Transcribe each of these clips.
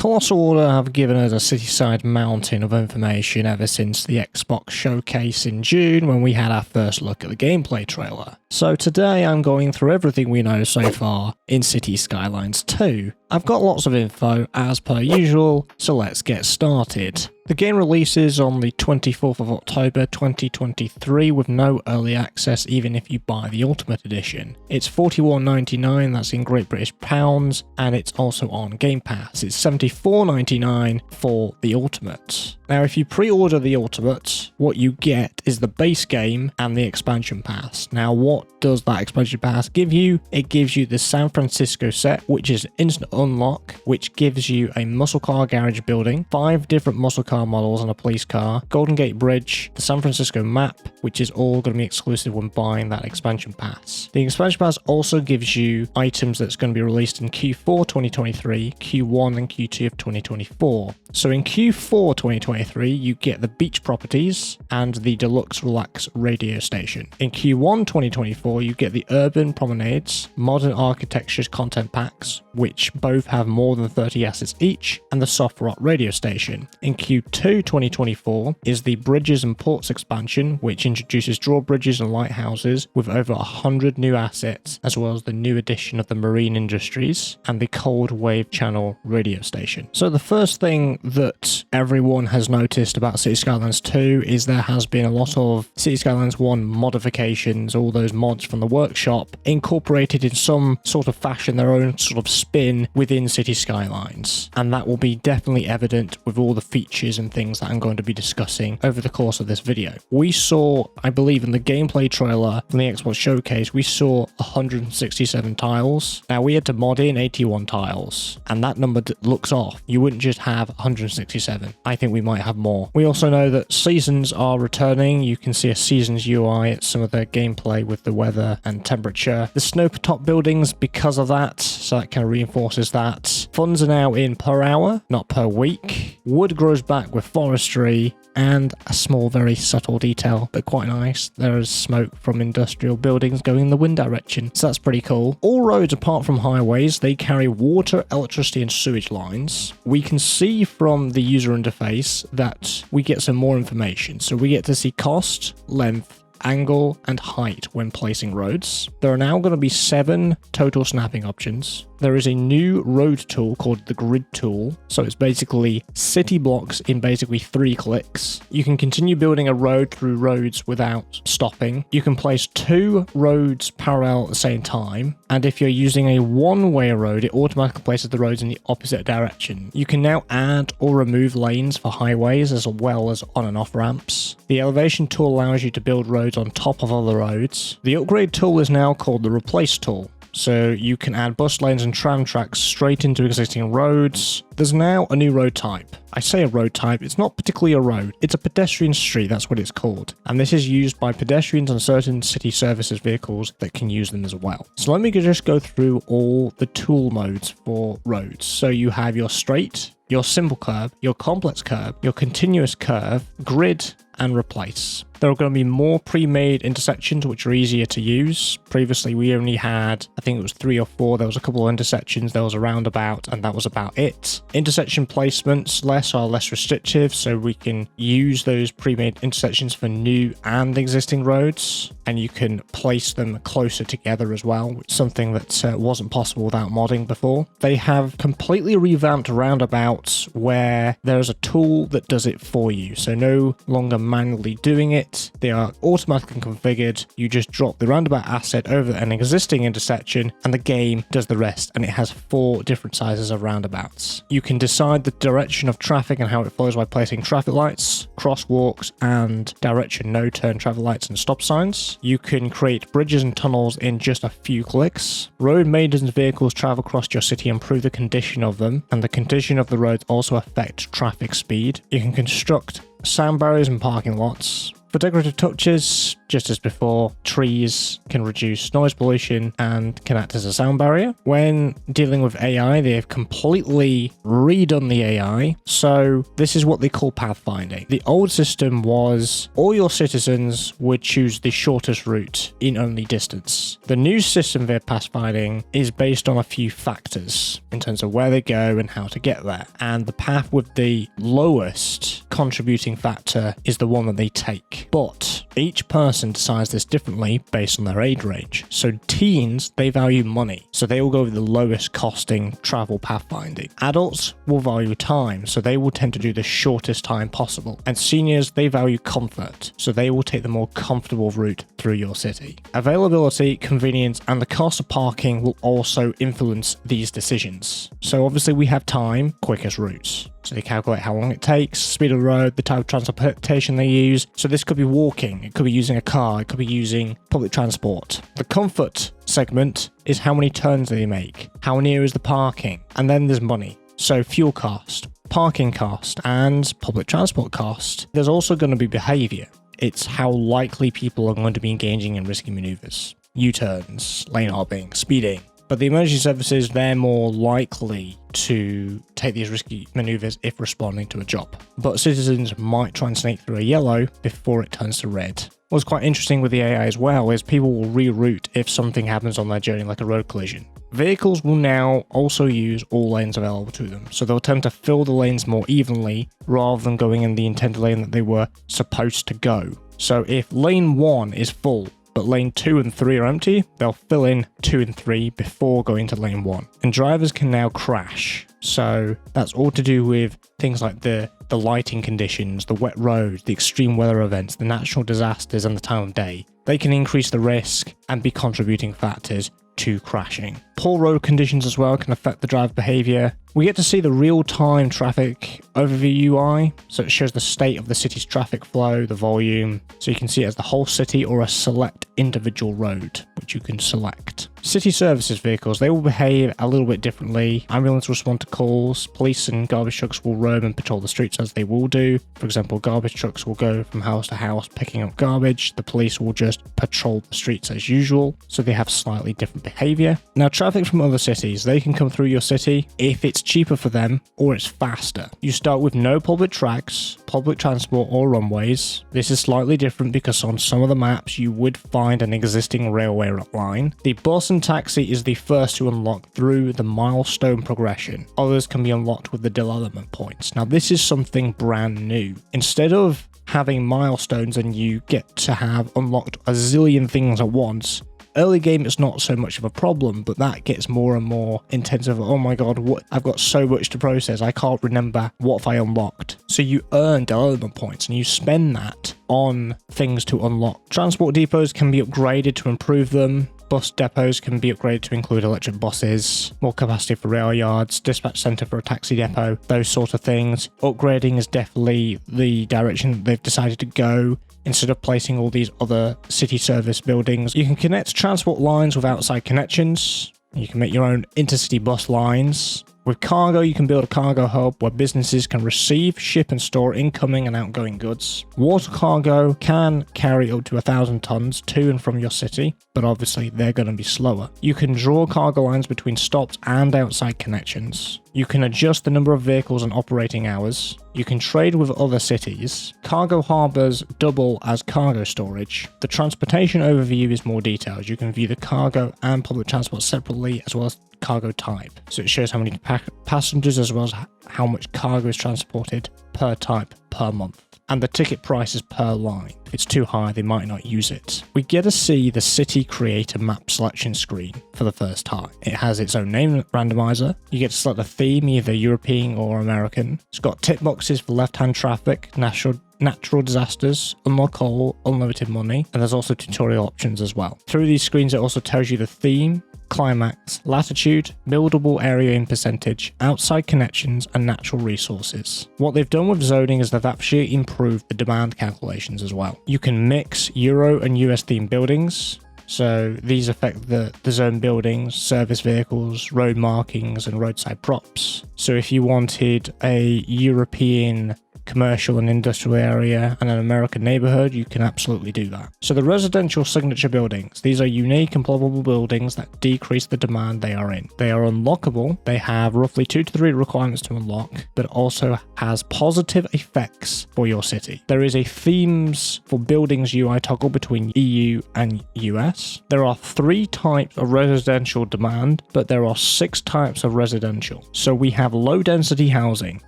Colossal Order have given us a city-side mountain of information ever since the Xbox showcase in June when we had our first look at the gameplay trailer. So today I'm going through everything we know so far in Cities Skylines 2. I've got lots of info as per usual, so let's get started. The game releases on the 24th of October 2023 with no early access even if you buy the Ultimate Edition. It's $41.99, that's in Great British pounds, and it's also on Game Pass. It's $74.99 for the Ultimate. Now if you pre-order the Ultimate, what you get is the base game and the expansion pass. Now what does that expansion pass give you? It gives you the San Francisco set, which is instant unlock, which gives you a muscle car garage building, 5 different muscle car models and a police car, Golden Gate Bridge, the San Francisco map, which is all going to be exclusive when buying that expansion pass. The expansion pass also gives you items that's going to be released in Q4 2023, Q1 and Q2 of 2024. So in Q4 2023, you get the beach properties and the deluxe relax radio station. In Q1 2024, you get the urban promenades, modern architectures content packs, which both have more than 30 assets each, and the soft rock radio station. In Q2 2024 is the bridges and ports expansion, which introduces drawbridges and lighthouses with over 100 new assets, as well as the new addition of the marine industries and the cold wave channel radio station. So the first thing that everyone has noticed about Cities Skylines 2 is there has been a lot of Cities Skylines 1 modifications, all those mods from the workshop incorporated in some sort of fashion, their own sort of spin within Cities Skylines, and that will be definitely evident with all the features and things that I'm going to be discussing over the course of this video. We saw, I believe in the gameplay trailer from the Xbox showcase, we saw 167 tiles. Now we had to mod in 81 tiles, and that number looks off. You wouldn't just have 167. I think we might have more. We also know that seasons are returning. You can see a seasons UI at some of the gameplay with the weather and temperature. The snow top buildings because of that, so that kind of reinforces that. Funds are now in per hour, not per week. Wood grows back with forestry, and a small, very subtle detail, but quite nice. There is smoke from industrial buildings going in the wind direction, so that's pretty cool. All roads, apart from highways, they carry water, electricity, and sewage lines. We can see from the user interface that we get some more information. So we get to see cost, length, angle, and height when placing roads. There are now going to be 7 total snapping options. There is a new road tool called the grid tool. So it's basically city blocks in basically 3 clicks. You can continue building a road through roads without stopping. You can place 2 roads parallel at the same time. And if you're using a one-way road, it automatically places the roads in the opposite direction. You can now add or remove lanes for highways as well as on and off ramps. The elevation tool allows you to build roads on top of other roads. The upgrade tool is now called the replace tool. So you can add bus lanes and tram tracks straight into existing roads. There's now a new road type. I say a road type, it's not particularly a road, it's a pedestrian street, that's what it's called. And this is used by pedestrians and certain city services vehicles that can use them as well. So let me just go through all the tool modes for roads. So you have your straight, your simple curve, your complex curve, your continuous curve, grid, and replace. There are going to be more pre-made intersections which are easier to use. Previously we only had, I think it was 3 or 4, there was a couple of intersections, there was a roundabout, and that was about it. Intersection placements are less restrictive, so we can use those pre-made intersections for new and existing roads, and you can place them closer together as well, which is something that wasn't possible without modding before. They have completely revamped roundabouts where there's a tool that does it for you, so no longer manually doing it. They are automatically configured. You just drop the roundabout asset over an existing intersection and the game does the rest, and it has 4 different sizes of roundabouts. You can decide the direction of traffic and how it flows by placing traffic lights, crosswalks, and direction no-turn traffic lights and stop signs. You can create bridges and tunnels in just a few clicks. Road maintenance vehicles travel across your city and improve the condition of them, and the condition of the roads also affect traffic speed. You can construct sound barriers and parking lots. For decorative touches, just as before, trees can reduce noise pollution and can act as a sound barrier. When dealing with AI, they have completely redone the AI. So this is what they call pathfinding. The old system was all your citizens would choose the shortest route in only distance. The new system via pathfinding is based on a few factors in terms of where they go and how to get there. And the path with the lowest contributing factor is the one that they take. But each person decides this differently based on their age range. So teens, they value money. So they will go with the lowest costing travel pathfinding. Adults will value time. So they will tend to do the shortest time possible. And seniors, they value comfort. So they will take the more comfortable route through your city. Availability, convenience, and the cost of parking will also influence these decisions. So obviously we have time, quickest routes. So they calculate how long it takes, speed of the road, the type of transportation they use. So this could be walking, it could be using a car, it could be using public transport. The comfort segment is how many turns they make, how near is the parking, and then there's money. So fuel cost, parking cost, and public transport cost. There's also going to be behavior. It's how likely people are going to be engaging in risky maneuvers, U-turns, lane hopping, speeding. But the emergency services, they're more likely to take these risky maneuvers if responding to a job. But citizens might try and sneak through a yellow before it turns to red. What's quite interesting with the AI as well is people will reroute if something happens on their journey, like a road collision. Vehicles will now also use all lanes available to them, so they'll tend to fill the lanes more evenly rather than going in the intended lane that they were supposed to go. So if lane 1 is full, but lane 2 and 3 are empty, they'll fill in 2 and 3 before going to lane 1. And drivers can now crash. So that's all to do with things like the lighting conditions, the wet roads, the extreme weather events, the natural disasters, and the time of day. They can increase the risk and be contributing factors to crashing. Poor road conditions as well can affect the driver behavior. We get to see the real-time traffic overview UI, so it shows the state of the city's traffic flow, the volume, so you can see it as the whole city or a select individual road, which you can select. City services vehicles, they will behave a little bit differently. Ambulance will respond to calls, police and garbage trucks will roam and patrol the streets as they will do. For example, garbage trucks will go from house to house picking up garbage. The police will just patrol the streets as usual, so they have slightly different behavior. Now, traffic from other cities, they can come through your city if it's cheaper for them or it's faster. You start with no public tracks, public transport or runways. This is slightly different because on some of the maps you would find an existing railway line. The bus and taxi is the first to unlock through the milestone progression. Others can be unlocked with the development points. Now this is something brand new. Instead of having milestones and you get to have unlocked a zillion things at once, early game it's not so much of a problem, but that gets more and more intensive. Oh my god, what, I've got so much to process, I can't remember what have I unlocked. So you earn development points and you spend that on things to unlock. Transport depots can be upgraded to improve them. Bus depots can be upgraded to include electric buses, more capacity for rail yards, dispatch centre for a taxi depot, those sort of things. Upgrading is definitely the direction they've decided to go. Instead of placing all these other city service buildings, you can connect transport lines with outside connections. You can make your own intercity bus lines. With cargo, you can build a cargo hub where businesses can receive, ship and store incoming and outgoing goods. Water cargo can carry up to 1,000 tons to and from your city, but obviously they're going to be slower. You can draw cargo lines between stops and outside connections. You can adjust the number of vehicles and operating hours. You can trade with other cities. Cargo harbours double as cargo storage. The transportation overview is more detailed. You can view the cargo and public transport separately as well as cargo type. So it shows how many passengers as well as how much cargo is transported per type per month. And the ticket price is per line. If it's too high, they might not use it. We get to see the city creator map selection screen for the first time. It has its own name randomizer. You get to select a theme, either European or American. It's got tick boxes for left-hand traffic, natural disasters, unlock all, unlimited money, and there's also tutorial options as well. Through these screens, it also tells you the theme, climax, latitude, buildable area in percentage, outside connections, and natural resources. What they've done with zoning is they've actually improved the demand calculations as well. You can mix Euro and US themed buildings. So these affect the zone buildings, service vehicles, road markings, and roadside props. So if you wanted a European commercial and industrial area and an American neighborhood, you can absolutely do that. So the residential signature buildings, these are unique and probable buildings that decrease the demand they are in. They are unlockable. They have roughly 2 to 3 requirements to unlock, but also has positive effects for your city. There is a themes for buildings UI toggle between EU and US. There are 3 types of residential demand, but there are 6 types of residential. So we have low density housing,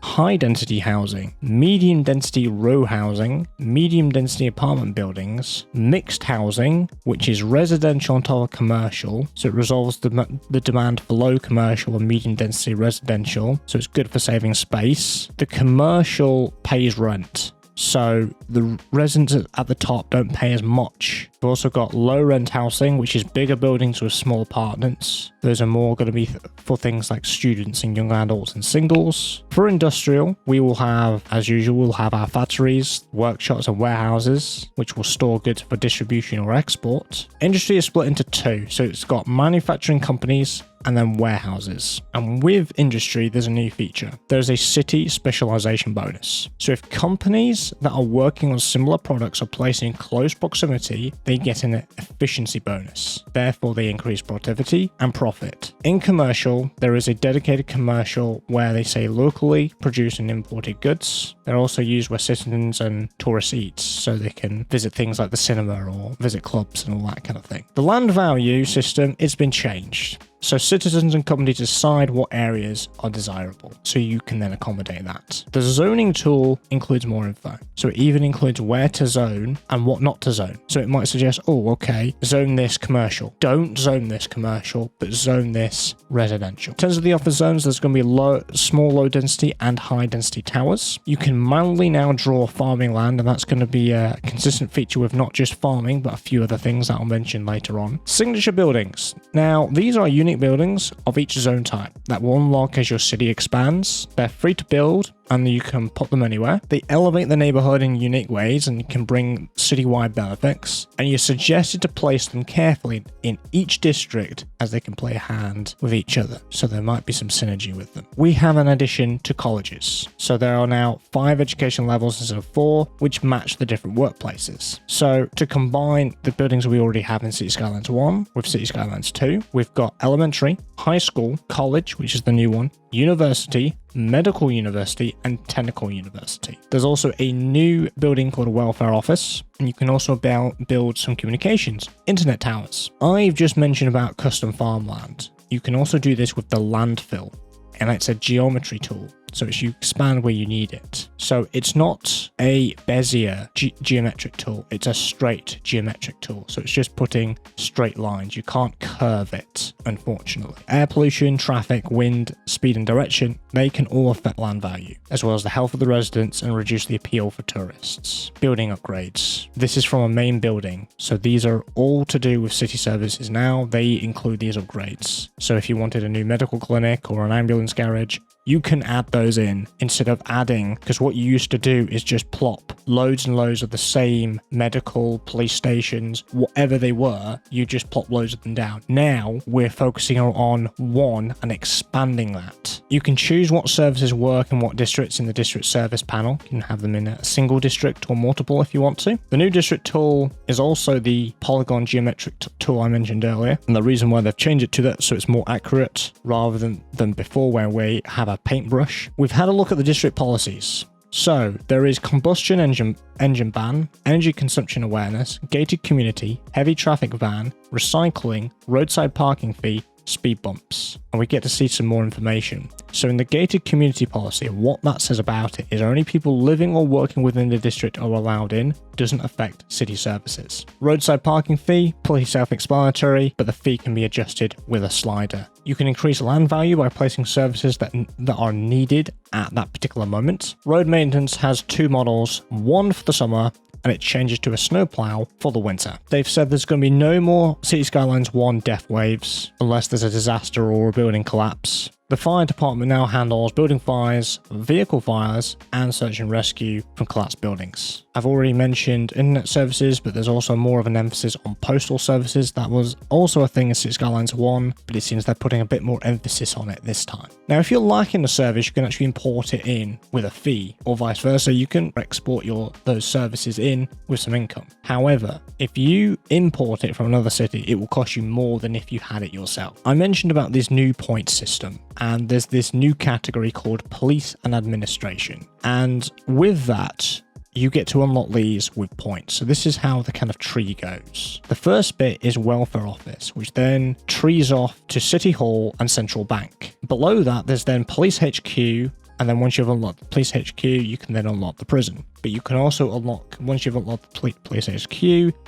high density housing, medium density row housing, medium density apartment buildings, mixed housing, which is residential on top of commercial, so it resolves the demand for low commercial and medium density residential, so it's good for saving space. The commercial pays rent, so the residents at the top don't pay as much. We've also got low rent housing, which is bigger buildings with small apartments. Those are more going to be for things like students and young adults and singles. For industrial, we will have, as usual, we'll have our factories, workshops and warehouses, which will store goods for distribution or export. Industry is split into 2, so it's got manufacturing companies and then warehouses. And with industry, there's a new feature. There's a city specialization bonus. So if companies that are working on similar products are placed in close proximity, they get an efficiency bonus. Therefore, they increase productivity and profit. In commercial, there is a dedicated commercial where they say locally produced and imported goods. They're also used where citizens and tourists eat, so they can visit things like the cinema or visit clubs and all that kind of thing. The land value system, it's been changed. So citizens and companies decide what areas are desirable, so you can then accommodate that. The zoning tool includes more info. So it even includes where to zone and what not to zone. So it might suggest, oh, okay, zone this commercial. Don't zone this commercial, but zone this residential. In terms of the offer zones, there's going to be small low density and high density towers. You can manually now draw farming land, and that's going to be a consistent feature with not just farming, but a few other things that I'll mention later on. Signature buildings. Now, these are unique buildings of each zone type that will unlock as your city expands. They're free to build and you can put them anywhere. They elevate the neighborhood in unique ways and can bring citywide benefits. And you're suggested to place them carefully in each district as they can play a hand with each other. So there might be some synergy with them. We have an addition to colleges. So there are now 5 education levels instead of 4, which match the different workplaces. So to combine the buildings we already have in Cities Skylines 1 with Cities Skylines 2, we've got elementary, high school, college, which is the new one, university, medical university, and technical university. There's also a new building called a welfare office, and you can also build some communications, internet towers. I've just mentioned about custom farmland. You can also do this with the landfill, and it's a geometry tool. So you expand where you need it. So it's not a Bezier geometric tool. It's a straight geometric tool. So it's just putting straight lines. You can't curve it, unfortunately. Air pollution, traffic, wind, speed and direction, they can all affect land value, as well as the health of the residents and reduce the appeal for tourists. Building upgrades. This is from a main building. So these are all to do with city services now. They include these upgrades. So if you wanted a new medical clinic or an ambulance garage, you can add those in instead of adding, because what you used to do is just plop loads and loads of the same medical, police stations, whatever they were, you just plop loads of them down. Now we're focusing on one and expanding that. You can choose what services work in what districts in the district service panel. You can have them in a single district or multiple if you want to. The new district tool is also the polygon geometric tool I mentioned earlier, and the reason why they've changed it to that so it's more accurate rather than before where we have a paintbrush. We've had a look at the district policies. So there is combustion engine ban, energy consumption awareness, gated community, heavy traffic ban, recycling, roadside parking fee, speed bumps, and we get to see some more information. So in the gated community policy, what that says about it is only people living or working within the district are allowed in, doesn't affect city services. Roadside parking fee, pretty self-explanatory, but the fee can be adjusted with a slider. You can increase land value by placing services that are needed at that particular moment. Road maintenance has 2 models, one for the summer, and it changes to a snowplow for the winter. They've said there's going to be no more Cities Skylines 1 death waves unless there's a disaster or a building collapse. The fire department now handles building fires, vehicle fires, and search and rescue from collapsed buildings. I've already mentioned internet services, but there's also more of an emphasis on postal services. That was also a thing in Cities Skylines 1, but it seems they're putting a bit more emphasis on it this time. Now, if you're lacking a service, you can actually import it in with a fee, or vice versa. You can export those services in with some income. However, if you import it from another city, it will cost you more than if you had it yourself. I mentioned about this new point system, and there's this new category called police and administration. And with that, you get to unlock these with points. So this is how the kind of tree goes. The first bit is welfare office, which then trees off to City Hall and Central Bank. Below that, there's then police HQ, and then once you've unlocked the police HQ, you can then unlock the prison. But you can also unlock, once you've unlocked the police HQ,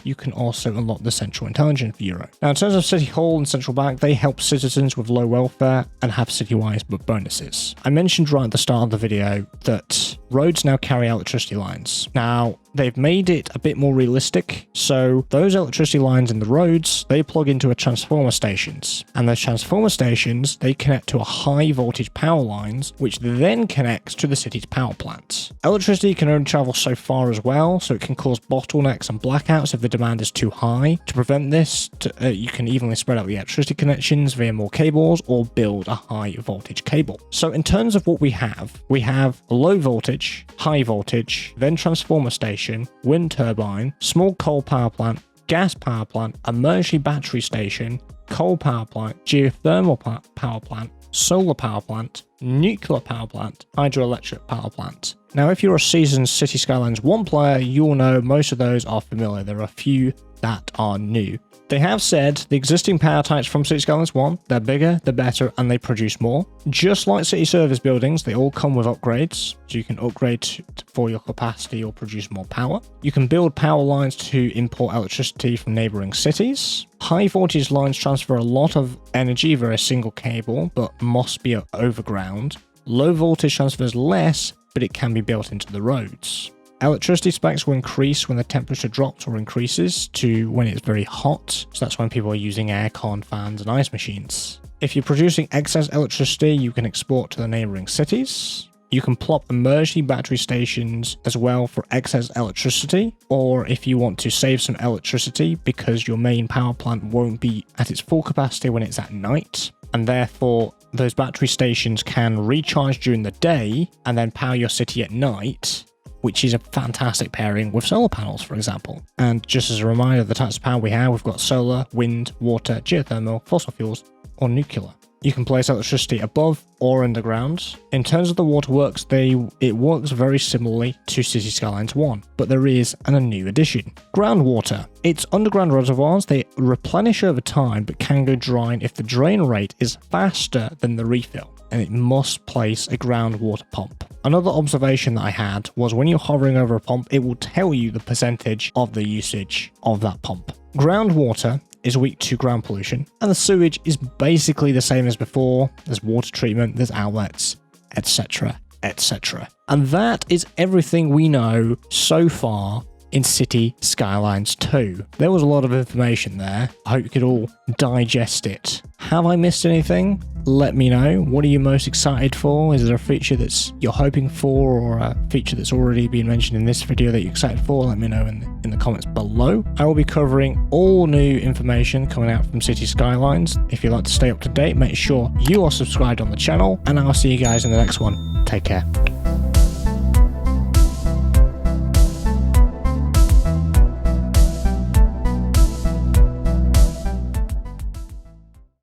you can also unlock the Central Intelligence Bureau. Now, in terms of City Hall and Central Bank, they help citizens with low welfare and have city-wide bonuses. I mentioned right at the start of the video that roads now carry electricity lines. Now, they've made it a bit more realistic. So those electricity lines in the roads, they plug into a transformer stations. And those transformer stations, they connect to a high voltage power lines, which then connects to the city's power plants. Electricity can only travel so far as well, so it can cause bottlenecks and blackouts if the demand is too high. To prevent this, you can evenly spread out the electricity connections via more cables or build a high voltage cable. So in terms of what we have low voltage, high voltage, then transformer station, wind turbine, small coal power plant, gas power plant, emergency battery station, coal power plant, geothermal power plant, solar power plant, nuclear power plant, hydroelectric power plant. Now, if you're a seasoned Cities Skylines 1 player, you'll know most of those are familiar. There are a few that are new. They have said the existing power types from Cities Skylines 1, they're bigger, they're better, and they produce more. Just like city service buildings, they all come with upgrades, so you can upgrade for your capacity or produce more power. You can build power lines to import electricity from neighboring cities. High voltage lines transfer a lot of energy via a single cable, but must be overground. Low voltage transfers less, but it can be built into the roads. Electricity specs will increase when the temperature drops or increases to when it's very hot, so that's when people are using aircon, fans and ice machines. If you're producing excess electricity, you can export to the neighboring cities. You can plop emergency battery stations as well for excess electricity, or if you want to save some electricity because your main power plant won't be at its full capacity when it's at night, and therefore those battery stations can recharge during the day and then power your city at night, which is a fantastic pairing with solar panels, for example. And just as a reminder, the types of power we've got solar, wind, water, geothermal, fossil fuels, or nuclear. You can place electricity above or underground. In terms of the waterworks, it works very similarly to Cities Skylines 1, but there is a new addition. Groundwater. It's underground reservoirs. They replenish over time, but can go dry if the drain rate is faster than the refill, and it must place a groundwater pump. Another observation that I had was when you're hovering over a pump, it will tell you the percentage of the usage of that pump. Groundwater is weak to ground pollution, and the sewage is basically the same as before. There's water treatment, there's outlets, etc, etc. And that is everything we know so far in Cities Skylines 2. There was a lot of information there. I hope you could all digest it. Have I missed anything? Let me know. What are you most excited for? Is there a feature that's you're hoping for, or a feature that's already been mentioned in this video that you're excited for? Let me know in the comments below. I will be covering all new information coming out from Cities Skylines. If you'd like to stay up to date, make sure you are subscribed on the channel, and I'll see you guys in the next one. Take care.